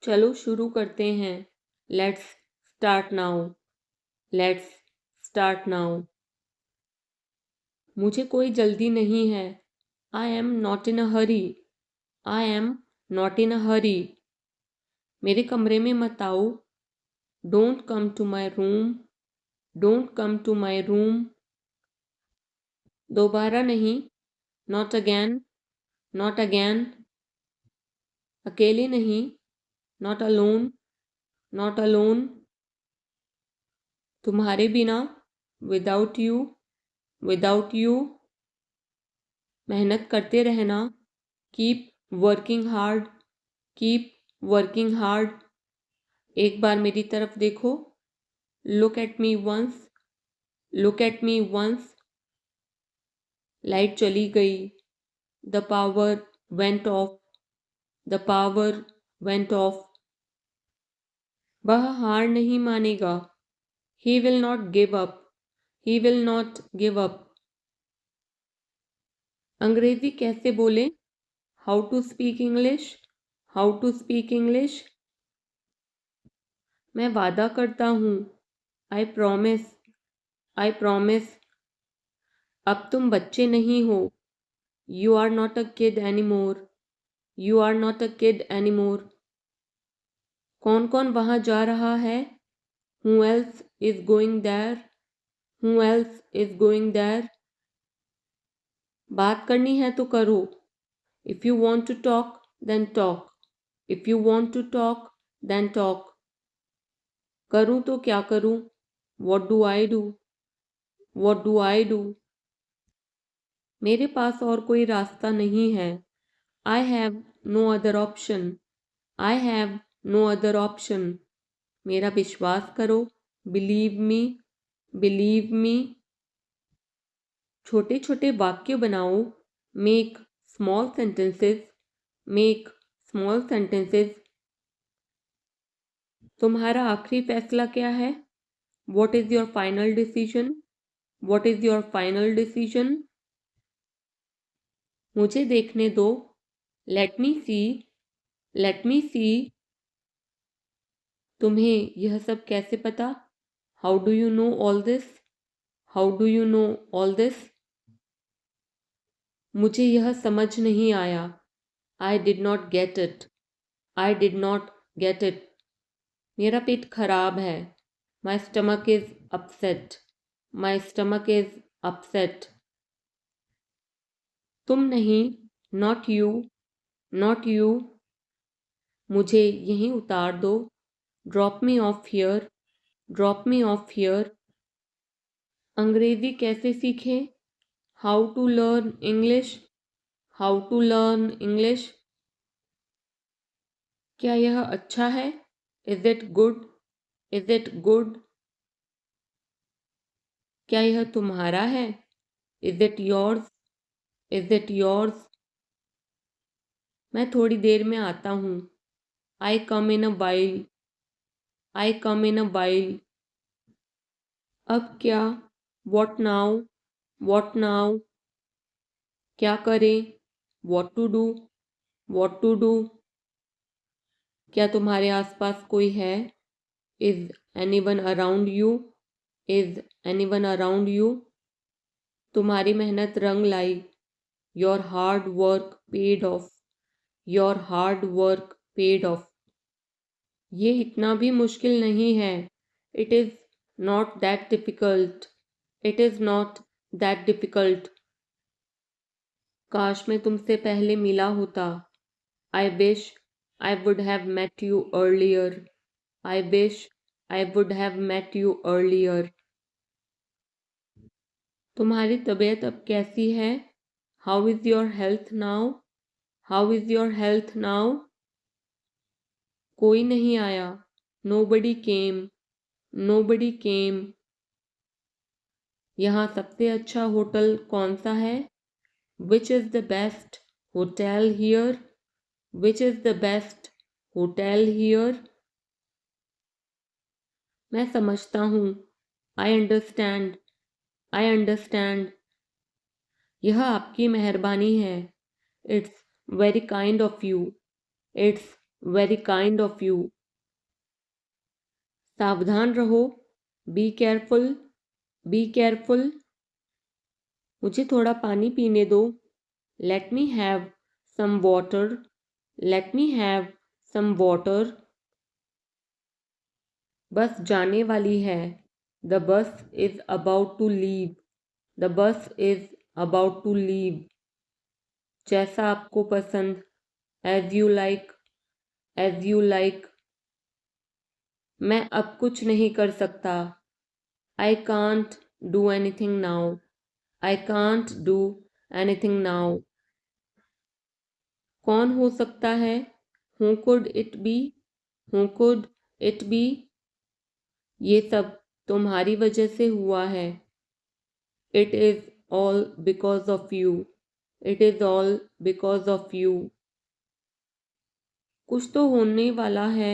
चलो शुरू करते हैं। Let's start now. Let's start now. मुझे कोई जल्दी नहीं है। I am not in a hurry. I am not in a hurry. मेरे कमरे में मत आओ। Don't come to my room. Don't come to my room. दोबारा नहीं। Not again. Not again. अकेले नहीं। Not alone. Not alone. तुम्हारे बिना। Without you. Without you. मेहनत करते रहना। Keep working hard. Keep working hard. एक बार मेरी तरफ देखो। Look at me once. Look at me once. लाइट चली गई। The power went off. The power went off. वह हार नहीं मानेगा। He will not give up. He will not give up. अंग्रेजी कैसे बोले? How to speak English. How to speak English. मैं वादा करता हूँ। I promise. I promise. अब तुम बच्चे नहीं हो। You are not a kid any more. You are not a kid any more. कौन कौन वहाँ जा रहा है? Who else is going there. Who else is going there. बात करनी है तो करो। If you want to talk then talk. If you want to talk then talk. करूँ तो क्या करूँ? What do I do? What do I do? मेरे पास और कोई रास्ता नहीं है। I have no other option. I have no other option. मेरा विश्वास करो। Believe me. Believe me. छोटे छोटे वाक्य बनाओ। Make small sentences. Make small sentences. तुम्हारा आखिरी फैसला क्या है? What is your final decision? What is your final decision? मुझे देखने दो। लेट मी सी। लेट मी सी। तुम्हें यह सब कैसे पता? How do you know all this? How do you know all this? मुझे यह समझ नहीं आया। I did not get it. I did not gate it. मेरा पेट खराब है। My stomach is upset. My stomach is upset. तुम नहीं। Not you. Not you. मुझे यहीं उतार दो। Drop me off here. Drop me off here. अंग्रेजी कैसे सीखें? How to learn English. How to learn English. क्या यह अच्छा है? Is it good? Is it good? क्या यह तुम्हारा है? Is it yours? Is it yours? मैं थोड़ी देर में आता हूँ। आई come in a while. I come in a while. अब क्या? What now? What now? क्या करें? What to do? What to do? क्या तुम्हारे आसपास कोई है? Is anyone around you? Is anyone around you? तुम्हारी मेहनत रंग लाई। Your hard work paid off. Your hard work paid off. ये इतना भी मुश्किल नहीं है। It is not that difficult. It is not that difficult. काश मैं तुमसे पहले मिला होता। I wish I would have met you earlier. I wish I would have met you earlier. तुम्हारी तबीयत अब कैसी है? How is your health now? How is your health now? कोई नहीं आया। Nobody came. Nobody came. यहाँ सबसे अच्छा होटल कौन सा है? Which is the best hotel here? Which is the best hotel here? मैं समझता हूँ। I understand. I understand. यह आपकी मेहरबानी है। It's very kind of you. It's very kind of you. सावधान रहो, बी केयरफुल, बी केयरफुल। मुझे थोड़ा पानी पीने दो, let me have some water, let me have some water. Bus जाने वाली है, the bus is about to leave, the bus is about to leave. जैसा आपको पसंद, as you like, as you like. मैं अब कुछ नहीं कर सकता, I can't do anything now, I can't do anything now. कौन हो सकता है, who could it be, who could it be. ये सब तुम्हारी वजह से हुआ है, it is all because of you, it is all because of you. कुछ तो होने वाला है,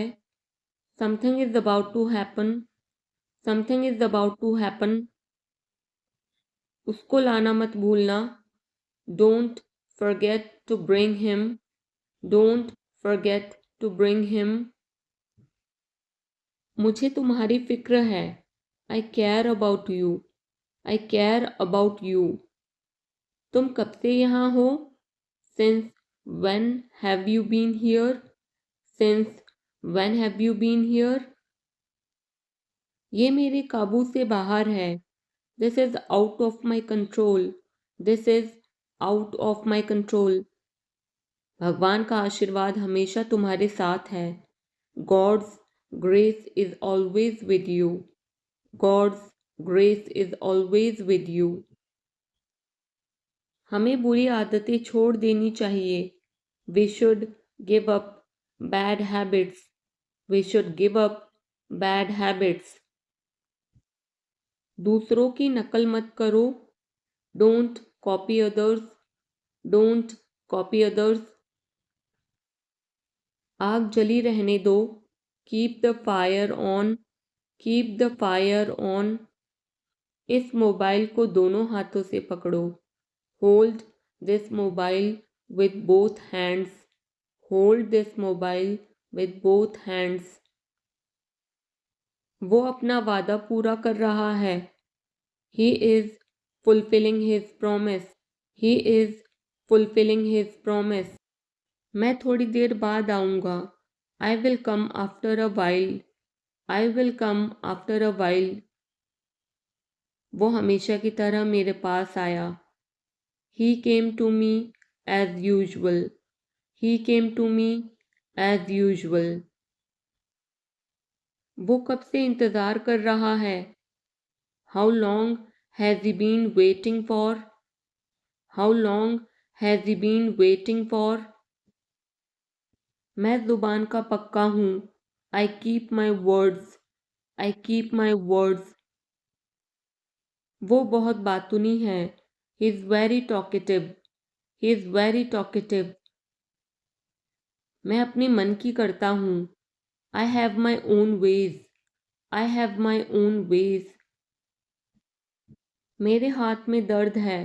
something is about to happen, something is about to happen. उसको लाना मत भूलना, don't forget to bring him, don't forget to bring him. मुझे तुम्हारी फिक्र है, I care about you, I care about you. तुम कब से यहाँ हो, since when have you been here, since when have you been here. ये मेरे काबू से बाहर है, this is out of my control, this is out of my control. भगवान का आशीर्वाद हमेशा तुम्हारे साथ है, God's grace is always with you, God's grace is always with you. हमें बुरी आदतें छोड़ देनी चाहिए, we should give up bad habits, we should give up bad habits. दूसरों की नकल मत करो, don't copy others, don't copy others. आग जली रहने दो, keep the fire on, keep the fire on. इस मोबाइल को दोनों हाथों से पकड़ो, hold this mobile with both hands, hold this mobile with both hands. वो अपना वादा पूरा कर रहा है, he is fulfilling his promise, he is fulfilling his promise. मैं थोड़ी देर बाद आऊँगा, I will come after a while, I will come after a while. वो हमेशा की तरह मेरे पास आया, he came to me as usual, he came to me as usual. वो कब से इंतज़ार कर रहा है, how long has he been waiting for, how long has he been waiting for. मैं ज़ुबान का पक्का हूँ, I keep my words, I keep my words. वो बहुत बातूनी है, he is very talkative, he is very talkative. मैं अपनी मन की करता हूँ, I have my own veg, I have my own ways. मेरे हाथ में दर्द है,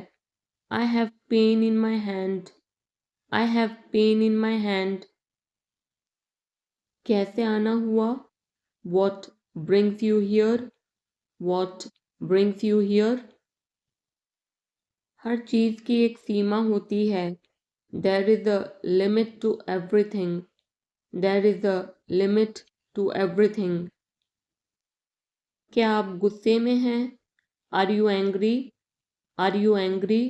I have pain in my hand, I have pain in my hand. कैसे आना हुआ, what brings you here, what brings you here. हर चीज़ की एक सीमा होती है, there is a limit to everything, there is a limit to everything. क्या आप गुस्से में हैं, are you angry, are you angry.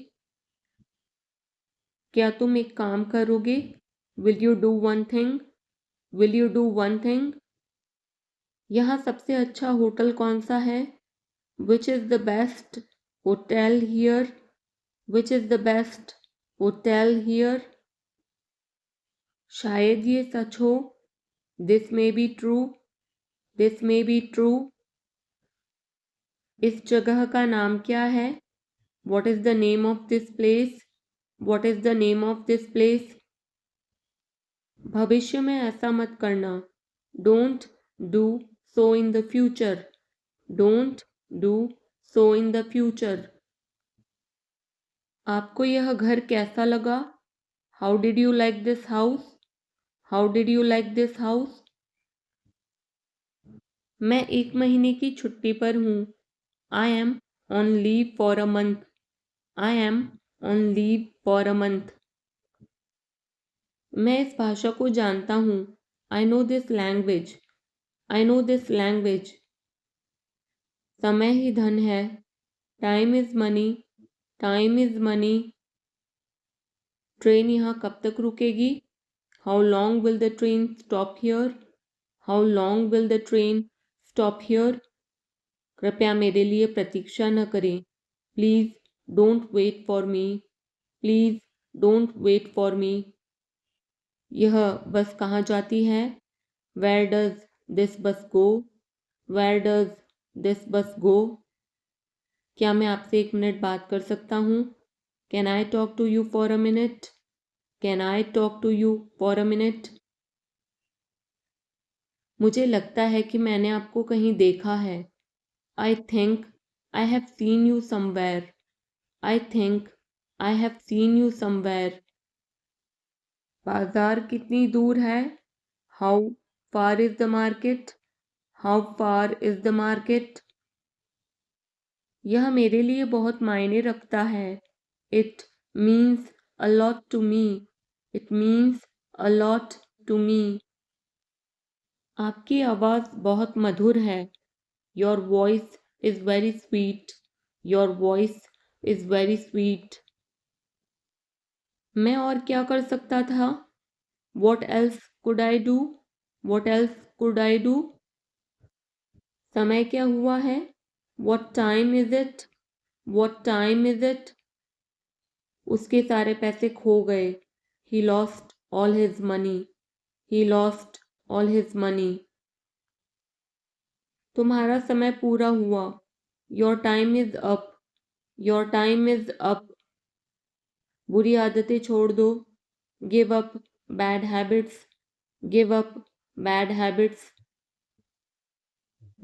क्या तुम एक काम करोगे, will you do one thing, will you do one thing. यहाँ सबसे अच्छा होटल कौन सा है, which is the best hotel here, which is the best hotel here. शायद ये सच हो, this may be true, this may be true. इस जगह का नाम क्या है, what is the name of this place, what is the name of this place. भविष्य में ऐसा मत करना, don't do so in the future, don't do so in the future. आपको यह घर कैसा लगा, how did you like this house, how did you like this house? मैं 1 महीने की छुट्टी पर हूँ। I M on leave for a month. I am on leave for a month. मैं इस भाषा को जानता हूँ। I know this language. I know this language. समय ही धन है। Time is money. Time is money. Train यहाँ कब तक रुकेगी? How long will the train stop here? How long will the train stop here? कृपया मेरे लिए प्रतीक्षा न करें। Please don't wait for me. Please don't wait for me. यह बस कहाँ जाती है? वेयर डज दिस बस गो? वेयर डज दिस बस गो? क्या मैं आपसे 1 मिनट बात कर सकता हूँ? Can I talk to you for a minute? Can I talk to you for a minute? मुझे लगता है कि मैंने आपको कहीं देखा है। I think I have seen you somewhere. I think I have seen you somewhere. बाजार कितनी दूर है? How far is the market? How far is the market? यह मेरे लिए बहुत मायने रखता है। It means a lot to me. It means a lot to me. आपकी आवाज़ बहुत मधुर है। Your voice is very sweet. Your voice is very sweet. मैं और क्या कर सकता था? What else could I do? What else could I do? समय क्या हुआ है? What time is it? What time is it? उसके सारे पैसे खो गए। He lost all his money. He lost all his money. तुम्हारा समय पूरा हुआ। Your time is up. Your time is up. बुरी आदतें छोड़ दो। Give up bad habits. Give up bad habits.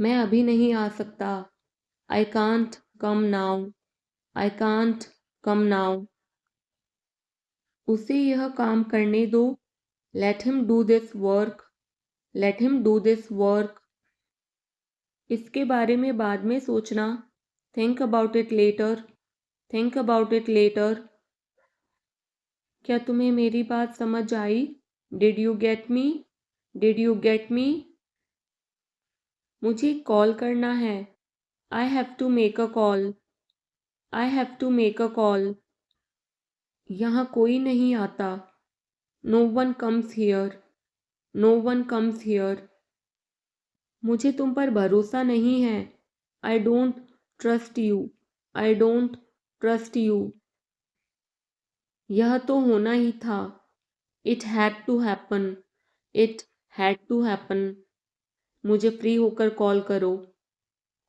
मैं अभी नहीं आ सकता। I can't come now. I can't come now. उसे यह काम करने दो। Let him do this work. Let him do this work. इसके बारे में बाद में सोचना। Think about it later. Think about it later. क्या तुम्हें मेरी बात समझ आई? Did you get me? Did you get me? मुझे कॉल करना है। I have to make a call. I have to make a call. यहाँ कोई नहीं आता। No one comes here. No one comes here. मुझे तुम पर भरोसा नहीं है। I don't trust you. I don't trust you. यह तो होना ही था। It had to happen. It had to happen. मुझे फ्री होकर कॉल करो।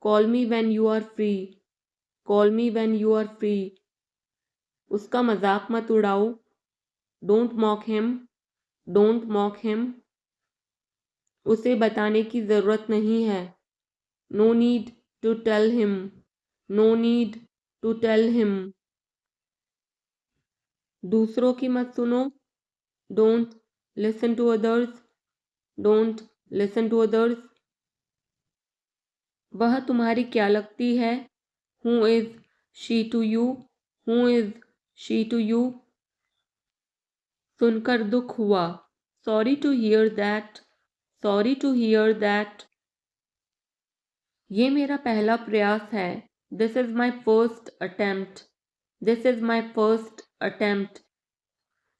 Call me when you are free. Call me when you are free. उसका मजाक मत उड़ाओ। Don't mock him. Don't mock him. उसे बताने की ज़रूरत नहीं है। No need to tell him. No need to tell him. दूसरों की मत सुनो। Don't listen to others. Don't listen to others. वह तुम्हारी क्या लगती है? Who is she to you? Who is she to you? सुनकर दुख हुआ। Sorry to hear that. Sorry to hear that. ये मेरा पहला प्रयास है। This is my first attempt. This is my first attempt.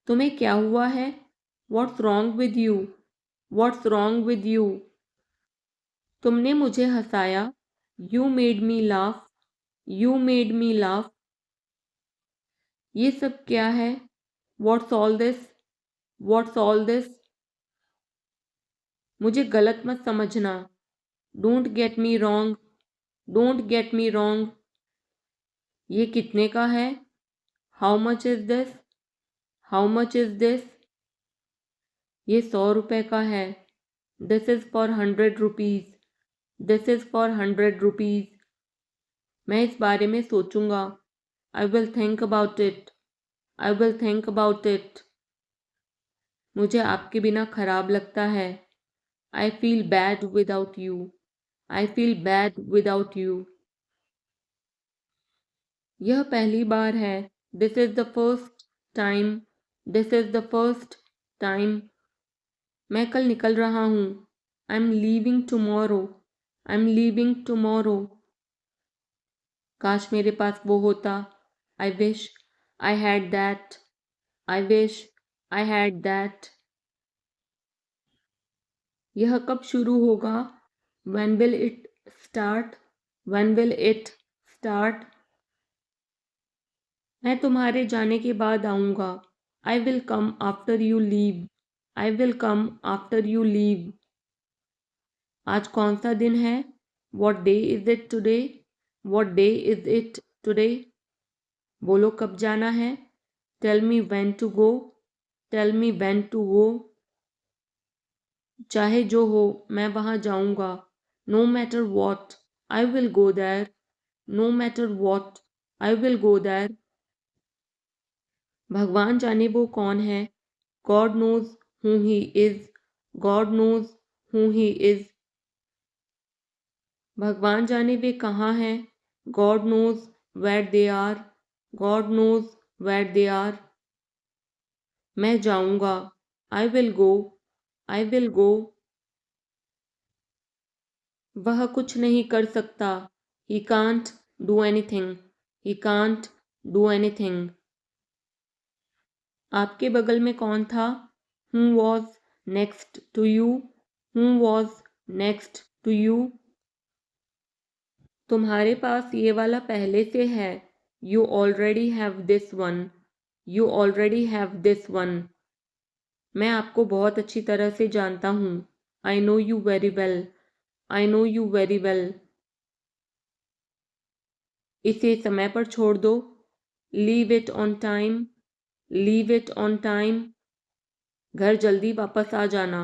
तुम्हें क्या हुआ है? What's wrong with you? What's wrong with you? तुमने मुझे हंसाया। You made me laugh. You made me laugh. ये सब क्या है? What's all this? What's all this? मुझे गलत मत समझना। Don't get me wrong. Don't get me wrong. ये कितने का है? How much is this? How much is this? ये 100 रुपये का है। This is for 100 rupees. This is for 100 rupees. मैं इस बारे में सोचूंगा। I will think about it. I will think about it. मुझे आपके बिना खराब लगता है। I feel bad without you. I feel bad without you. यह पहली बार है। This is the first time. This is the first time. मैं कल निकल रहा हूँ। I am leaving tomorrow. I am leaving tomorrow. काश मेरे पास वो होता। I wish I had that. I wish I had that. यह कब शुरू होगा? When will it start? When will it start? मैं तुम्हारे जाने के बाद आऊँगा। I will come after you leave. I will come after you leave. आज कौन सा दिन है? What day is it today? What day is it today? बोलो कब जाना है? Tell me when to go. Tell me when to go. चाहे जो हो मैं वहाँ जाऊँगा। No matter what, I will go there. No matter what, I will go there. भगवान जाने वो कौन है। God knows who he is. God knows who he is. भगवान जाने वे कहाँ हैं। God knows where they are. God knows where they are. मैं जाऊँगा। I will go. I will go. वह कुछ नहीं कर सकता। He can't do anything. He can't do anything. आपके बगल में कौन था? Who was next to you? Who was next to you? तुम्हारे पास ये वाला पहले से है। You already have this one. You already have this one. मैं आपको बहुत अच्छी तरह से जानता हूँ। I know you very well. I know you very well. इसे समय पर छोड़ दो। Leave it on time. Leave it on time. घर जल्दी वापस आ जाना।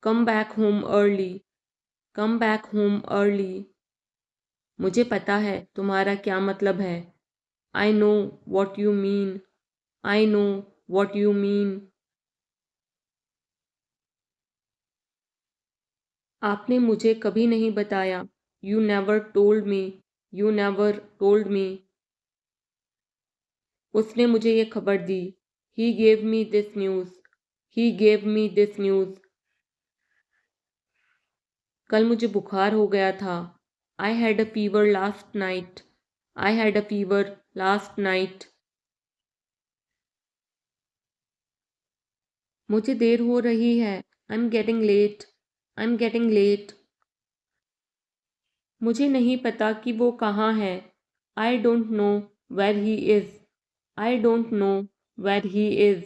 Come back home early. Come back home early. मुझे पता है तुम्हारा क्या मतलब है। I know what you mean. I know what you mean. आपने मुझे कभी नहीं बताया। You never told me. You never told me. उसने मुझे ये खबर दी। He gave me this news. He gave me this news. कल मुझे बुखार हो गया था। I had a fever last night. I had a fever last night. मुझे देर हो रही है। I'm getting late. I'm getting late. मुझे नहीं पता कि वो कहाँ है। I don't know where he is. I don't know where he is.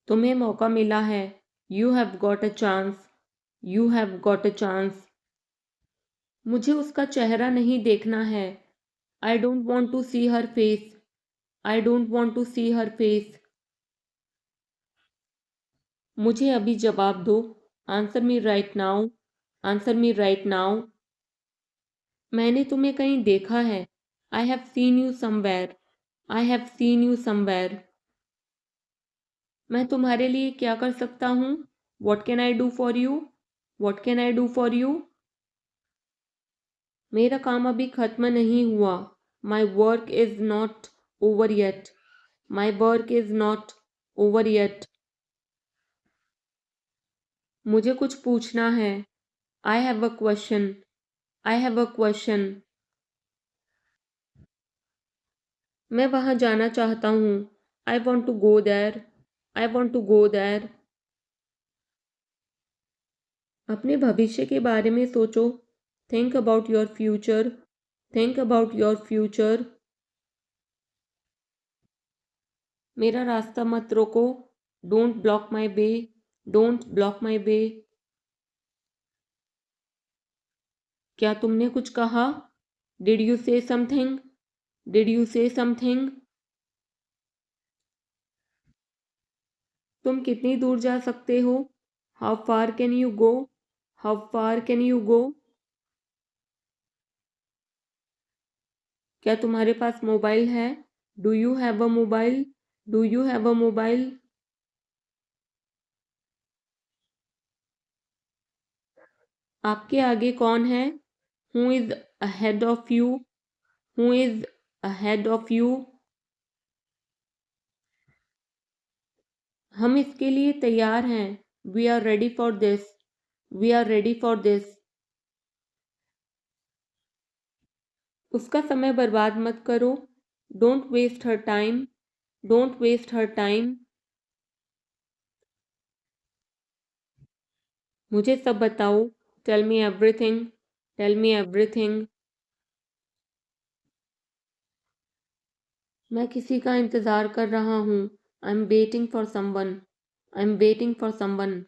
तुम्हें मौका मिला है। You have got a chance. You have got a chance. मुझे उसका चेहरा नहीं देखना है। I don't want to see her face. I don't want to see her face. मुझे अभी जवाब दो। Answer me right now. Answer me right now. मैंने तुम्हें कहीं देखा है। I have seen you somewhere. I have seen you somewhere. मैं तुम्हारे लिए क्या कर सकता हूँ? What can I do for you? What can I do for you? मेरा काम अभी खत्म नहीं हुआ। My work is not over yet. My work is not over yet. मुझे कुछ पूछना है। I have a question. I have a question. मैं वहाँ जाना चाहता हूँ। I want to go there. I want to go there. अपने भविष्य के बारे में सोचो। Think about your future. Think about your future. मेरा रास्ता मत रोको। Don't block my way. Don't block my way. क्या तुमने कुछ कहा? Did you say something? Did you say something? तुम कितनी दूर जा सकते हो? How far can you go? How far can you go? क्या तुम्हारे पास मोबाइल है? Do you have a mobile? Do you have a mobile? आपके आगे कौन है? Who is ahead of you? Who is ahead of you? हम इसके लिए तैयार हैं। We are ready for this. We are ready for this. उसका समय बर्बाद मत करो। Don't waste her time. Don't waste her time. मुझे सब बताओ। Tell me everything. Tell me everything. मैं किसी का इंतज़ार कर रहा हूँ। I am waiting for someone. I am waiting for someone.